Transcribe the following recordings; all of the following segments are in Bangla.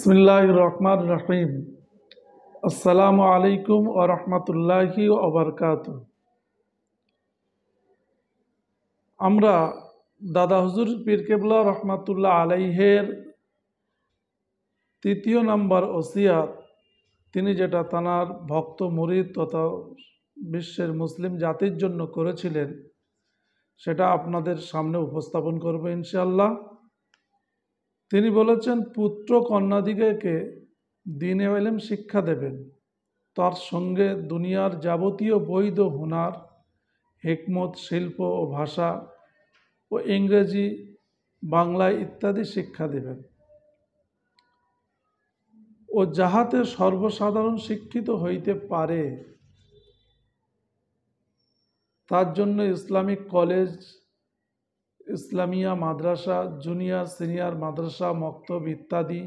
বিসমিল্লাহির রহমানির রহিম। আসসালামু আলাইকুম ওয়া রাহমাতুল্লাহি ওয়া বারাকাতুহু। আমরা দাদা হুজুর পীর কেবলা রহমাতুল্লাহ আলাইহের তৃতীয় নাম্বার ওসিয়াত, তিনি যেটা তানার ভক্ত মুরিদ তথা বিশ্বের মুসলিম জাতির জন্য করেছিলেন, সেটা আপনাদের সামনে উপস্থাপন করব ইনশাআল্লাহ। তিনি বলেছেন, পুত্র কন্যাদিগকে দ্বীন ও ইলম শিক্ষা দেবেন, তার সঙ্গে দুনিয়ার যাবতীয় বৈধ হুনার, হিকমত, শিল্প ও ভাষা ও ইংরেজি, বাংলা ইত্যাদি শিক্ষা দেবেন, ও যাহাতে সর্বসাধারণ শিক্ষিত হইতে পারে তার জন্য ইসলামিক কলেজ, ইসলামিয়া মাদ্রাসা, জুনিয়র সিনিয়র মাদ্রাসা, মক্তব ইত্যাদি,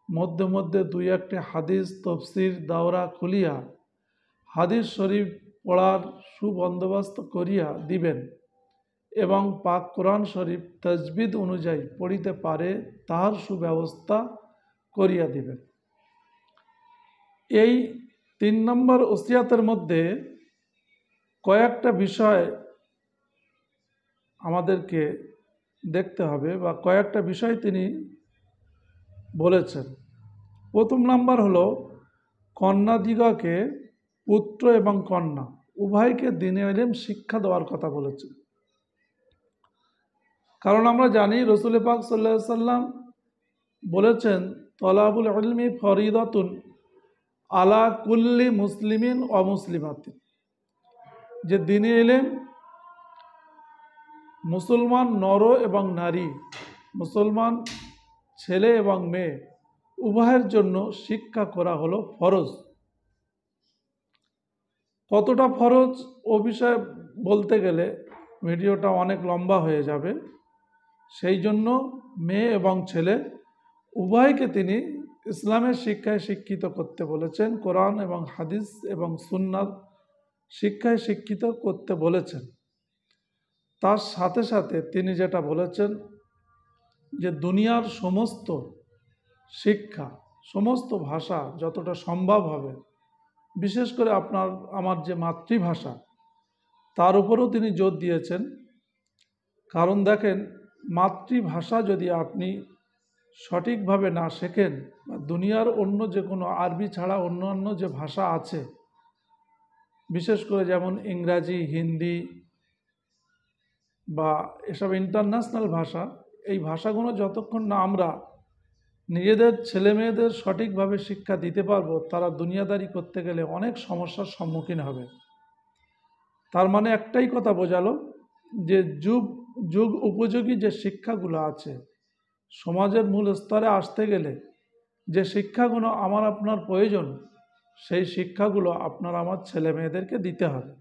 মধ্যে মধ্যে দুই একটি হাদিস তফসির দাওরা খুলিয়া হাদিস শরীফ পড়ার সুবন্দোবস্ত করিয়া দিবেন এবং পাক কোরআন শরীফ তাজবিদ অনুযায়ী পড়িতে পারে তাহার সুব্যবস্থা করিয়া দিবেন। এই ৩ নম্বর ওসিয়াতের মধ্যে কয়েকটা বিষয় আমাদেরকে দেখতে হবে, বা কয়েকটা বিষয় তিনি বলেছেন। প্রথম নাম্বার হলো, কন্যাদিগকে, পুত্র এবং কন্যা উভয়কে দ্বীনে ইলম শিক্ষা দেওয়ার কথা বলেছেন। কারণ আমরা জানি রসুল পাক সাল্লাল্লাহু আলাইহি সাল্লাম বলেছেন, তলাবুল ইলমি ফরিদাতুন আলা কুল্লি মুসলিমিন ও মুসলিমাতিন, যে দ্বীনে ইলম মুসলমান নর এবং নারী, মুসলমান ছেলে এবং মেয়ে উভয়ের জন্য শিক্ষা করা হলো ফরজ। কতটা ফরজ ও বিষয়ে বলতে গেলে ভিডিওটা অনেক লম্বা হয়ে যাবে, সেই জন্য মেয়ে এবং ছেলে উভয়কে তিনি ইসলামের শিক্ষায় শিক্ষিত করতে বলেছেন, কোরআন এবং হাদিস এবং সুন্নাত শিক্ষায় শিক্ষিত করতে বলেছেন। তার সাথে সাথে তিনি যেটা বলেছেন যে দুনিয়ার সমস্ত শিক্ষা, সমস্ত ভাষা যতটা সম্ভব হবে, বিশেষ করে আপনার আমার যে মাতৃভাষা, তার উপরেও তিনি জোর দিয়েছেন। কারণ দেখেন, মাতৃভাষা যদি আপনি সঠিকভাবে না শেখেন, বা দুনিয়ার অন্য যে কোনো আরবি ছাড়া অন্যান্য যে ভাষা আছে, বিশেষ করে যেমন ইংরাজি, হিন্দি বা এসব ইন্টারন্যাশনাল ভাষা, এই ভাষাগুলো যতক্ষণ না আমরা নিজেদের ছেলে মেয়েদের সঠিকভাবে শিক্ষা দিতে পারবো, তারা দুনিয়াদারি করতে গেলে অনেক সমস্যার সম্মুখীন হবে। তার মানে একটাই কথা বোঝালো, যে যুগ যুগ উপযোগী যে শিক্ষাগুলো আছে, সমাজের মূল স্তরে আসতে গেলে যে শিক্ষাগুলো আমার আপনার প্রয়োজন, সেই শিক্ষাগুলো আপনার আমার ছেলে মেয়েদেরকে দিতে হবে।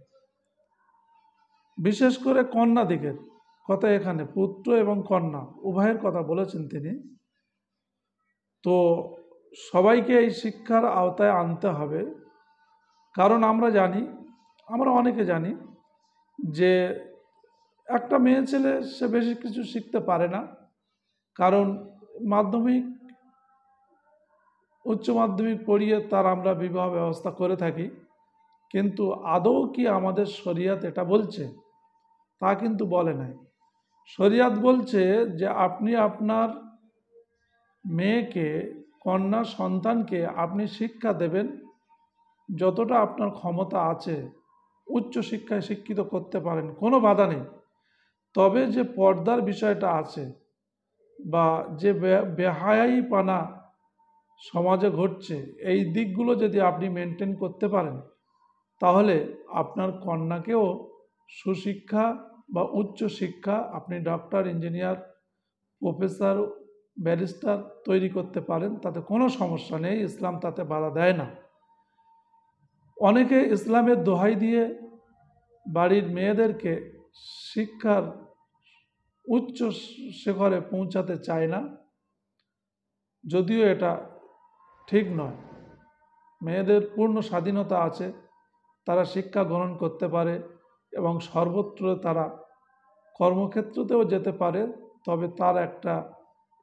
বিশেষ করে কন্যা দিকের কথা, এখানে পুত্র এবং কন্যা উভয়ের কথা বলেছেন তিনি। তো সবাইকে এই শিক্ষার আওতায় আনতে হবে। কারণ আমরা অনেকে জানি যে একটা মেয়ে ছেলে সে বেশি কিছু শিখতে পারে না, কারণ মাধ্যমিক, উচ্চ মাধ্যমিক পড়িয়ে তার আমরা বিবাহ ব্যবস্থা করে থাকি। কিন্তু আদৌ কি আমাদের শরিয়াত এটা বলছে? তা কিন্তু বলে নাই। শরিয়াত বলছে যে আপনি আপনার মেয়েকে, কন্যা সন্তানকে আপনি শিক্ষা দেবেন যতটা আপনার ক্ষমতা আছে, উচ্চ শিক্ষায় শিক্ষিত করতে পারেন, কোনো বাধা নেই। তবে যে পর্দার বিষয়টা আছে, বা যে বেহায়াইপানা সমাজে ঘটছে, এই দিকগুলো যদি আপনি মেনটেন করতে পারেন, তাহলে আপনার কন্যাকেও সুশিক্ষা বা উচ্চ শিক্ষা, আপনি ডক্টর, ইঞ্জিনিয়ার, প্রফেসর, ব্যারিস্টার তৈরি করতে পারেন, তাতে কোনো সমস্যা নেই। ইসলাম তাতে বাধা দেয় না। অনেকে ইসলামের দোহাই দিয়ে বাড়ির মেয়েদেরকে শিক্ষার উচ্চ শিখরে পৌঁছাতে চায় না, যদিও এটা ঠিক নয়। মেয়েদের পূর্ণ স্বাধীনতা আছে, তারা শিক্ষা গ্রহণ করতে পারে এবং সর্বত্র তারা কর্মক্ষেত্রতেও যেতে পারে। তবে তার একটা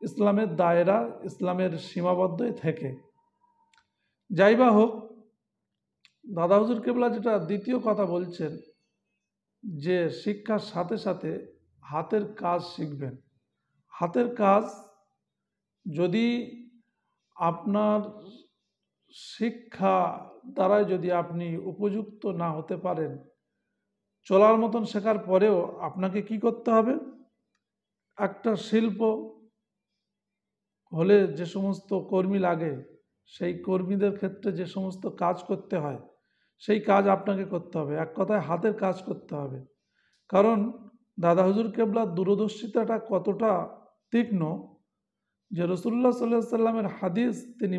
ইসলামের দায়রা, ইসলামের সীমাবদ্ধই থেকে। যাই বা হোক, দাদা হুজুর কেবলা যেটা দ্বিতীয় কথা বলছেন যে শিক্ষার সাথে সাথে হাতের কাজ শিখবেন। হাতের কাজ যদি আপনার শিক্ষা দ্বারাই যদি আপনি উপযুক্ত না হতে পারেন, চলার মতন শেখার পরেও আপনাকে কি করতে হবে? একটা শিল্প হলে যে সমস্ত কর্মী লাগে, সেই কর্মীদের ক্ষেত্রে যে সমস্ত কাজ করতে হয়, সেই কাজ আপনাকে করতে হবে। এক কথায় হাতের কাজ করতে হবে। কারণ দাদা হুজুর কেবলার দূরদর্শিতাটা কতটা তীক্ষ্ণ যে রসুল্লাহ সাল্লাহ সাল্লামের হাদিস তিনি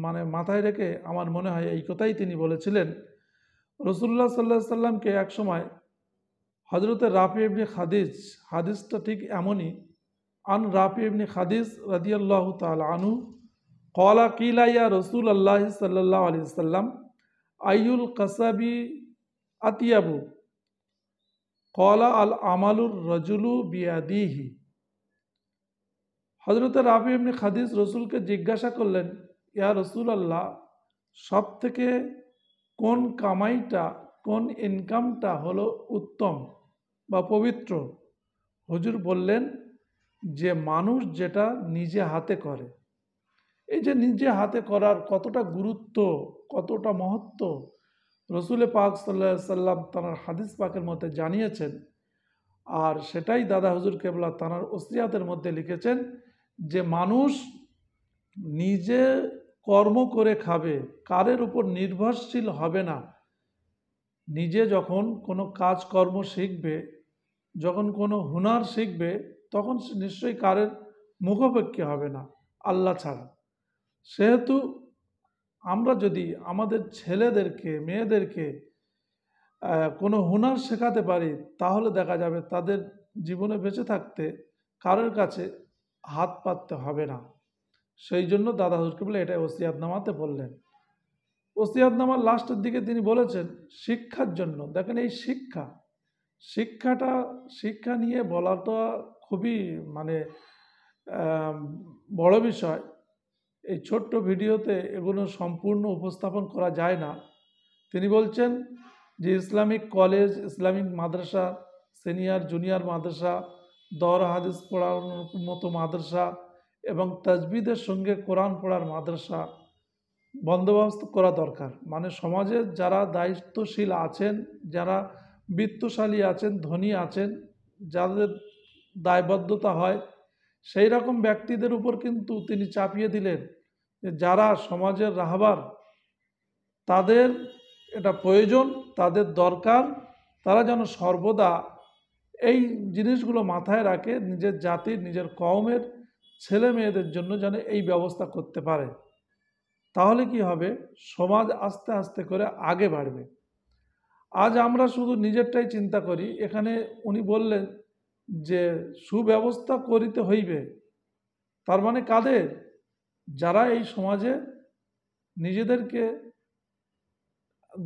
মানে মাথায় রেখে আমার মনে হয় এই কথাই তিনি বলেছিলেন। রসুল্লাহ সাল্লাহ সাল্লামকে একসময় হজরতে রাফি ইবনে খাদিজ, হাদিসটা ঠিক এমনই, আন রাফি ইবনে খাদিজ রাদিয়াল্লাহু তাআলা আনহু ক্বালা কিলা ইয়া রাসূলুল্লাহ সাল্লাল্লাহু আলাইহি ওয়াসাল্লাম আইয়ুল কাসাবি আতিয়াবু ক্বালা আল আমালুর রাজুলু বিয়াদিহি। হজরত রাফি ইবনে খাদিজ রসুলকে জিজ্ঞাসা করলেন, ইয়া রাসূলুল্লাহ, সব থেকে কোন কামাইটা, কোন ইনকামটা হলো উত্তম বা পবিত্র? হুজুর বললেন যে মানুষ যেটা নিজে হাতে করে। এই যে নিজে হাতে করার কতটা গুরুত্ব, কতটা মহত্ব রসুলে পাক সাল্লাল্লাহু আলাইহি সাল্লাম তাঁর হাদিস পাকের মধ্যে জানিয়েছেন। আর সেটাই দাদা হুজুর কেবলা তাঁর ওসিয়াতের মধ্যে লিখেছেন যে মানুষ নিজে কর্ম করে খাবে, কারের উপর নির্ভরশীল হবে না। নিজে যখন কোনো কাজকর্ম শিখবে, যখন কোনো হুনার শিখবে, তখন সে নিশ্চয়ই কারের মুখাপেক্ষী হবে না আল্লাহ ছাড়া। সেহেতু আমরা যদি আমাদের ছেলেদেরকে, মেয়েদেরকে কোনো হুনার শেখাতে পারি, তাহলে দেখা যাবে তাদের জীবনে বেঁচে থাকতে কারোর কাছে হাত পাততে হবে না। সেই জন্য দাদা হুজুর কেবলা এটাই ওসিয়াতনামাতে বললেন। ওসিয়াতনামার লাস্টের দিকে তিনি বলেছেন শিক্ষার জন্য। দেখেন এই শিক্ষা নিয়ে বলাটা খুবই মানে বড় বিষয়। এই ছোট্ট ভিডিওতে এগুলো সম্পূর্ণ উপস্থাপন করা যায় না। তিনি বলছেন যে ইসলামিক কলেজ, ইসলামিক মাদ্রাসা, সিনিয়র জুনিয়র মাদ্রাসা, দর হাদিস পড়ানোর মতো মাদ্রাসা এবং তাজবিদের সঙ্গে কোরআন পড়ার মাদ্রাসা বন্দোবস্ত করা দরকার। মানে সমাজে যারা দায়িত্বশীল আছেন, যারা বিত্তশালী আছেন, ধনী আছেন, যাদের দায়বদ্ধতা হয়, সেই রকম ব্যক্তিদের উপর কিন্তু তিনি চাপিয়ে দিলেন যে যারা সমাজের রাহবার, তাদের এটা প্রয়োজন, তাদের দরকার, তারা যেন সর্বদা এই জিনিসগুলো মাথায় রাখে, নিজের জাতির, নিজের কওমের ছেলে মেয়েদের জন্য যেন এই ব্যবস্থা করতে পারে। তাহলে কি হবে? সমাজ আস্তে আস্তে করে আগে বাড়বে। আজ আমরা শুধু নিজেরটাই চিন্তা করি। এখানে উনি বললেন যে সুব্যবস্থা করিতে হইবে, তার মানে কাদের? যারা এই সমাজে নিজেদেরকে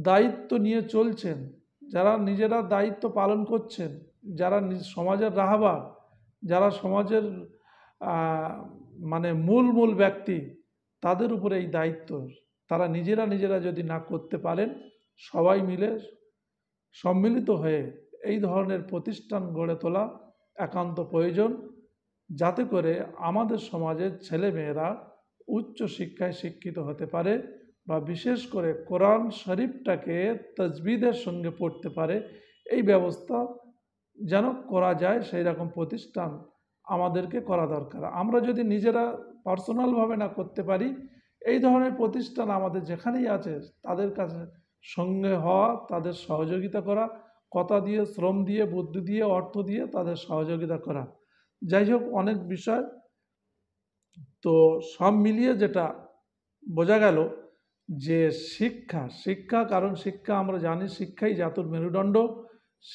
দায়িত্ব নিয়ে চলছেন, যারা নিজেরা দায়িত্ব পালন করছেন, যারা সমাজের রাহবার, যারা সমাজের মানে মূল ব্যক্তি, তাদের উপরে এই দায়িত্ব। তারা নিজেরা যদি না করতে পারেন, সবাই মিলে সম্মিলিত হয়ে এই ধরনের প্রতিষ্ঠান গড়ে তোলা একান্ত প্রয়োজন, যাতে করে আমাদের সমাজের ছেলেমেয়েরা উচ্চ শিক্ষায় শিক্ষিত হতে পারে বা বিশেষ করে কোরআন শরীফটাকে তাজবিদের সঙ্গে পড়তে পারে। এই ব্যবস্থা যেন করা যায়, সেই রকম প্রতিষ্ঠান আমাদেরকে করা দরকার। আমরা যদি নিজেরা পার্সোনালভাবে না করতে পারি, এই ধরনের প্রতিষ্ঠান আমাদের যেখানেই আছে তাদের কাছে সঙ্গে হওয়া, তাদের সহযোগিতা করা, কথা দিয়ে, শ্রম দিয়ে, বুদ্ধি দিয়ে, অর্থ দিয়ে তাদের সহযোগিতা করা। যাই হোক, অনেক বিষয় তো সব মিলিয়ে যেটা বোঝা গেল যে শিক্ষা, কারণ শিক্ষা আমরা জানি শিক্ষাই জাতির মেরুদণ্ড।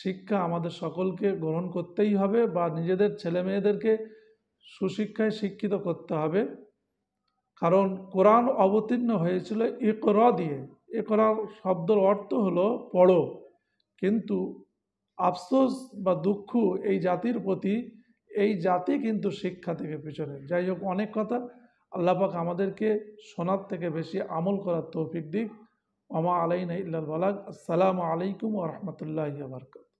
শিক্ষা আমাদের সকলকে গ্রহণ করতেই হবে বা নিজেদের ছেলে মেয়েদেরকে সুশিক্ষায় শিক্ষিত করতে হবে। কারণ কোরআন অবতীর্ণ হয়েছিল ইকরা দিয়ে। ইকরা শব্দের অর্থ হলো পড়ো, কিন্তু আফসোস বা দুঃখ এই জাতির প্রতি, এই জাতি কিন্তু শিক্ষা থেকে পিছনে। যাই হোক, অনেক কথা। আল্লাহ পাক আমাদেরকে শোনার থেকে বেশি আমল করার তৌফিক দিক। ওমা আলাইনা ইল্লাল বালাগ। আসসালামু আলাইকুম ওয়া রাহমাতুল্লাহি ওয়া বারাকাতুহু।